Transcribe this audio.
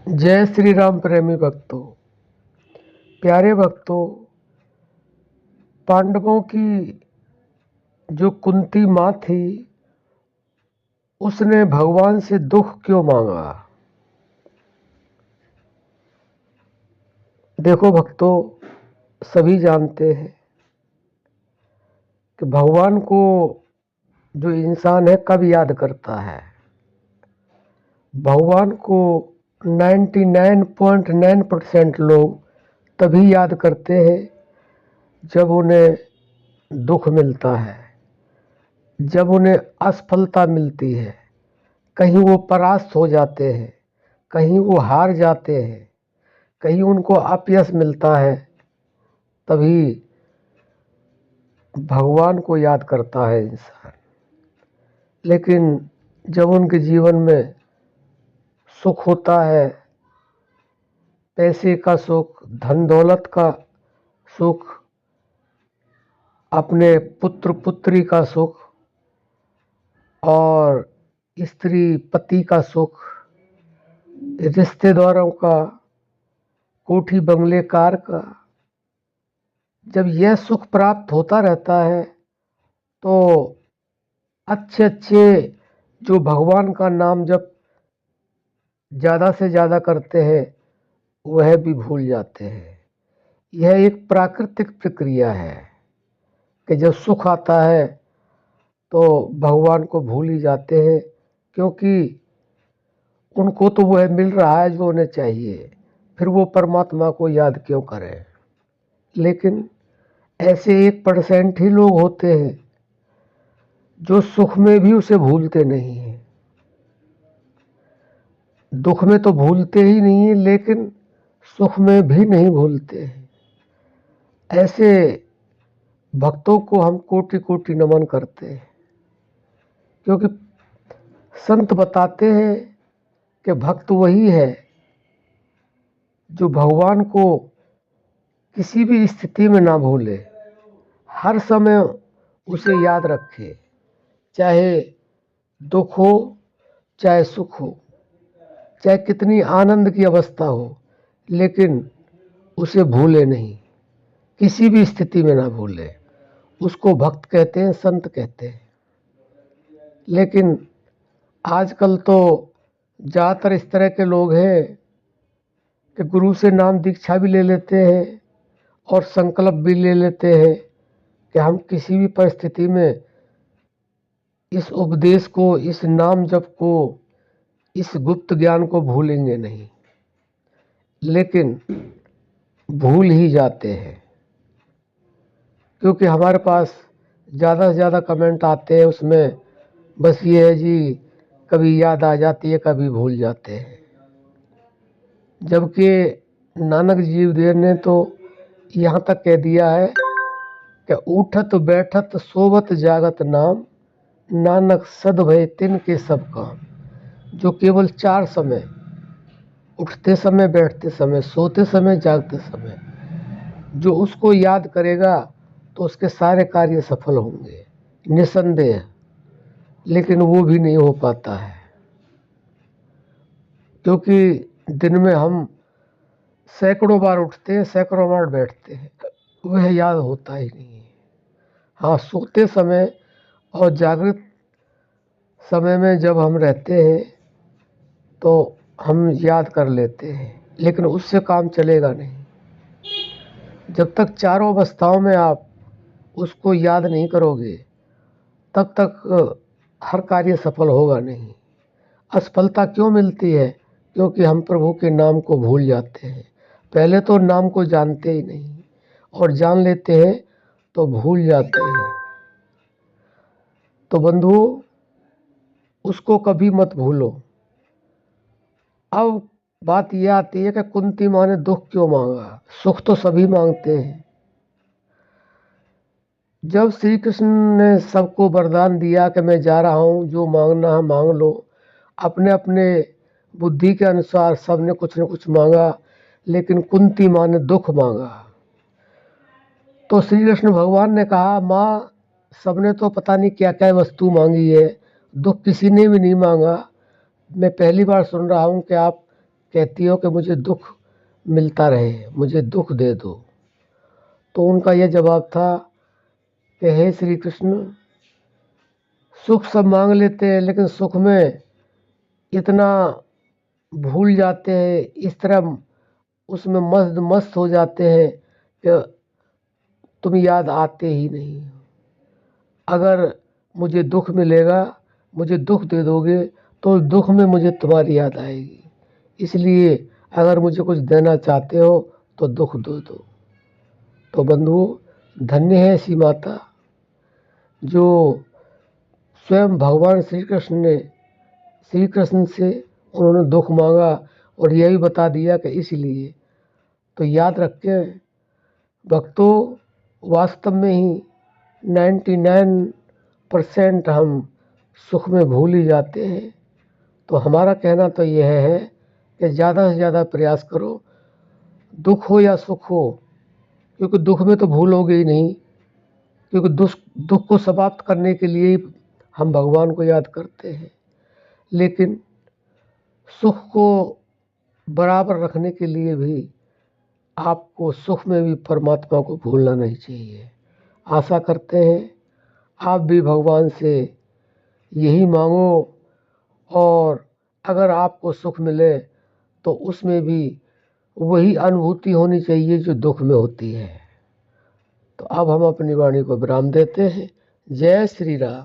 जय श्री राम प्रेमी भक्तों, प्यारे भक्तों। पांडवों की जो कुंती माँ थी, उसने भगवान से दुख क्यों मांगा? देखो भक्तों, सभी जानते हैं कि भगवान को जो इंसान है कब याद करता है। भगवान को 99.9% लोग तभी याद करते हैं जब उन्हें दुख मिलता है, जब उन्हें असफलता मिलती है, कहीं वो परास्त हो जाते हैं, कहीं वो हार जाते हैं, कहीं उनको अपयश मिलता है, तभी भगवान को याद करता है इंसान। लेकिन जब उनके जीवन में सुख होता है, पैसे का सुख, धन दौलत का सुख, अपने पुत्र पुत्री का सुख और स्त्री पति का सुख, रिश्तेदारों का, कोठी बंगले कार का, जब यह सुख प्राप्त होता रहता है तो अच्छे अच्छे जो भगवान का नाम जब ज़्यादा से ज़्यादा करते हैं वह भी भूल जाते हैं। यह एक प्राकृतिक प्रक्रिया है कि जब सुख आता है तो भगवान को भूल ही जाते हैं, क्योंकि उनको तो वह मिल रहा है जो उन्हें चाहिए, फिर वो परमात्मा को याद क्यों करें। लेकिन ऐसे 1% ही लोग होते हैं जो सुख में भी उसे भूलते नहीं हैं। दुख में तो भूलते ही नहीं है, लेकिन सुख में भी नहीं भूलते हैं। ऐसे भक्तों को हम कोटि कोटि नमन करते हैं, क्योंकि संत बताते हैं कि भक्त वही है जो भगवान को किसी भी स्थिति में ना भूले, हर समय उसे याद रखे, चाहे दुख हो चाहे सुख हो, चाहे कितनी आनंद की अवस्था हो, लेकिन उसे भूले नहीं, किसी भी स्थिति में ना भूले। उसको भक्त कहते हैं, संत कहते हैं। लेकिन आजकल तो ज़्यादातर इस तरह के लोग हैं कि गुरु से नाम दीक्षा भी ले लेते हैं और संकल्प भी ले लेते हैं कि हम किसी भी परिस्थिति में इस उपदेश को, इस नाम जप को, इस गुप्त ज्ञान को भूलेंगे नहीं, लेकिन भूल ही जाते हैं। क्योंकि हमारे पास ज़्यादा से ज़्यादा कमेंट आते हैं, उसमें बस ये है जी, कभी याद आ जाती है, कभी भूल जाते हैं। जबकि नानक जीव देव ने तो यहाँ तक कह दिया है कि उठत बैठत सोवत जागत नाम, नानक सद भय तिन के सब काम। जो केवल 4 समय, उठते समय, बैठते समय, सोते समय, जागते समय, जो उसको याद करेगा तो उसके सारे कार्य सफल होंगे, निसंदेह। लेकिन वो भी नहीं हो पाता है, क्योंकि दिन में हम सैकड़ों बार उठते हैं, सैकड़ों बार बैठते हैं, वह याद होता ही नहीं है। हाँ, सोते समय और जागृत समय में जब हम रहते हैं तो हम याद कर लेते हैं, लेकिन उससे काम चलेगा नहीं। जब तक चारों अवस्थाओं में आप उसको याद नहीं करोगे, तब तक हर कार्य सफल होगा नहीं। असफलता क्यों मिलती है? क्योंकि हम प्रभु के नाम को भूल जाते हैं। पहले तो नाम को जानते ही नहीं, और जान लेते हैं तो भूल जाते हैं। तो बंधु, उसको कभी मत भूलो। अब बात यह आती है कि कुंती माँ ने दुख क्यों मांगा? सुख तो सभी मांगते हैं। जब श्री कृष्ण ने सबको वरदान दिया कि मैं जा रहा हूँ, जो मांगना है मांग लो, अपने अपने बुद्धि के अनुसार सबने कुछ न कुछ मांगा, लेकिन कुंती माँ ने दुख मांगा। तो श्री कृष्ण भगवान ने कहा, माँ, सबने तो पता नहीं क्या क्या वस्तु मांगी है, दुख किसी ने भी नहीं मांगा। मैं पहली बार सुन रहा हूँ कि आप कहती हो कि मुझे दुख मिलता रहे, मुझे दुख दे दो। तो उनका यह जवाब था कि हे श्री कृष्ण, सुख सब मांग लेते हैं लेकिन सुख में इतना भूल जाते हैं, इस तरह उसमें मस्त मस्त हो जाते हैं कि तुम याद आते ही नहीं। अगर मुझे दुख मिलेगा, मुझे दुख दे दोगे तो दुख में मुझे तुम्हारी याद आएगी, इसलिए अगर मुझे कुछ देना चाहते हो तो दुख दो दो। तो बंधुओं, धन्य है ऐसी माता जो स्वयं भगवान श्री कृष्ण से उन्होंने दुख मांगा और यही बता दिया कि इसलिए। तो याद रखें भक्तों, वास्तव में ही 99% हम सुख में भूल ही जाते हैं। तो हमारा कहना तो यह है कि ज़्यादा से ज़्यादा प्रयास करो, दुख हो या सुख हो, क्योंकि दुख में तो भूल होगी ही नहीं, क्योंकि दुख को समाप्त करने के लिए ही हम भगवान को याद करते हैं। लेकिन सुख को बराबर रखने के लिए भी आपको सुख में भी परमात्मा को भूलना नहीं चाहिए। आशा करते हैं आप भी भगवान से यही मांगो, और अगर आपको सुख मिले तो उसमें भी वही अनुभूति होनी चाहिए जो दुख में होती है। तो अब हम अपनी वाणी को विराम देते हैं। जय श्री राम।